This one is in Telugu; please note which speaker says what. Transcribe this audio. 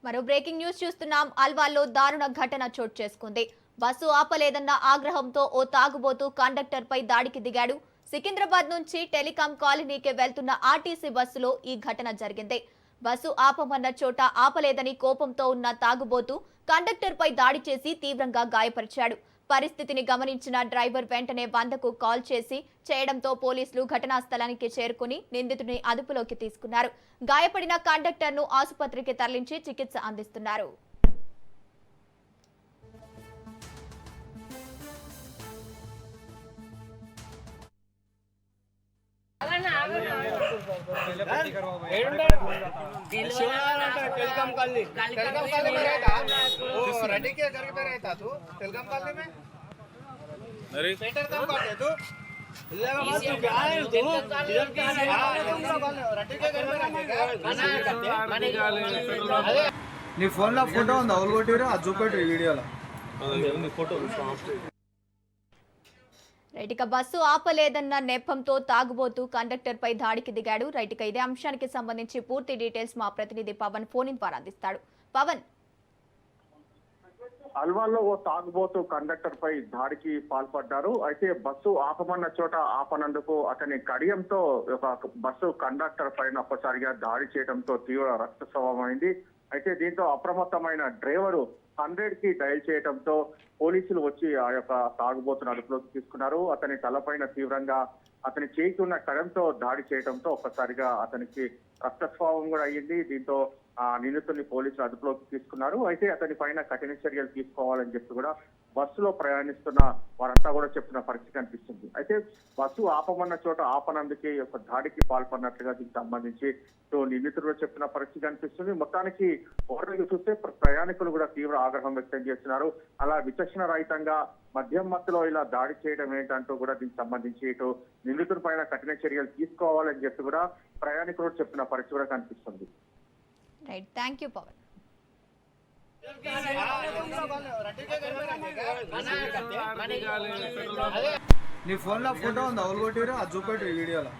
Speaker 1: మరో బ్రేకింగ్ న్యూస్ చూస్తున్నాం. అల్వాల్లో దారుణ ఘటన చోటు చేసుకుంది. బస్సు ఆపలేదన్న ఆగ్రహంతో ఓ తాగుబోతు కండక్టర్ పై దాడికి దిగాడు. సికింద్రాబాద్ నుంచి టెలికాం కాలనీకి వెళ్తున్న ఆర్టీసీ బస్సులో ఈ ఘటన జరిగింది. బస్సు ఆపమన్న చోట ఆపలేదని కోపంతో ఉన్న తాగుబోతు కండక్టర్ పై దాడి చేసి తీవ్రంగా గాయపరిచాడు. పరిస్థితిని గమనించిన డ్రైవర్ వెంటనే 100కు కాల్ చేయడంతో పోలీసులు ఘటనా స్థలానికి చేరుకుని నిందితుడిని అదుపులోకి తీసుకున్నారు. గాయపడిన కండక్టర్ను ఆసుపత్రికి తరలించి చికిత్స అందిస్తున్నారు.
Speaker 2: टेलीकॉम कॉलोनी में रहता वो रेडी के घर पे रहता तू टेलीकॉम कॉलोनी में अरे सेंटर काम करते तू इधर मत तू क्या है तू इधर क्या है रेडी के घर में रहते
Speaker 3: నీ ఫోన్ లో ఫోటో ఉందా? అవులు కొట్టిరా అది చూపెట్టు ఈ వీడియోలో
Speaker 1: రైట్. ఇక బస్సు ఆపలేదన్న నెపంతో తాగుబోతూ కండక్టర్ పై దాడికి దిగాడు. రైట్. ఇక ఇదే అంశానికి సంబంధించి పూర్తి డీటెయిల్స్ మా ప్రతినిధి పవన్ ఫోన్ ఇన్ ద్వారా అందిస్తాడు. పవన్,
Speaker 4: అల్వాల్లో ఓ తాగుబోతు కండక్టర్ పై దాడికి పాల్పడ్డారు. అయితే బస్సు ఆపమన్న చోట ఆపనందుకు అతని కడియంతో ఒక బస్సు కండక్టర్ పైన ఒక్కసారిగా దాడి చేయడంతో తీవ్ర రక్తస్రావమైంది. అయితే దీంతో అప్రమత్తమైన డ్రైవరు 100కి డయల్ చేయడంతో పోలీసులు వచ్చి ఆ యొక్క తాగుబోతును అదుపులోకి తీసుకున్నారు. అతని తలపైన తీవ్రంగా అతని చేయికి ఉన్న కడంతో దాడి చేయడంతో ఒక్కసారిగా అతనికి రక్తస్రావం కూడా అయ్యింది. దీంతో ఆ నిందితుడిని పోలీసులు అదుపులోకి తీసుకున్నారు. అయితే అతని పైన కఠిన చర్యలు తీసుకోవాలని చెప్పి కూడా బస్సులో ప్రయాణిస్తున్న వారంతా కూడా చెప్తున్న పరిస్థితి కనిపిస్తుంది. అయితే బస్సు ఆపమన్న చోట ఆపనందుకే ఒక దాడికి పాల్పడినట్లుగా దీనికి సంబంధించి నిందితుడు చెప్తున్న పరిస్థితి కనిపిస్తుంది. మొత్తానికి ఓవర్గా చూస్తే ప్రయాణికులు కూడా తీవ్ర ఆగ్రహం వ్యక్తం చేస్తున్నారు. అలా విచక్షణ రహితంగా మద్యం మత్తులో ఇలా దాడి చేయడం ఏంటంటూ కూడా దీనికి సంబంధించి ఇటు నిందితుడి పైన కఠిన చర్యలు తీసుకోవాలని చెప్పి కూడా ప్రయాణికులు చెప్తున్న పరిస్థితి కూడా కనిపిస్తుంది.
Speaker 1: Right, thank you Pavan.
Speaker 3: నీ ఫోన్ లో ఫోటో ఉందా? అవులు కొట్టిరా అది చూపెట్టు ఈ వీడియోలో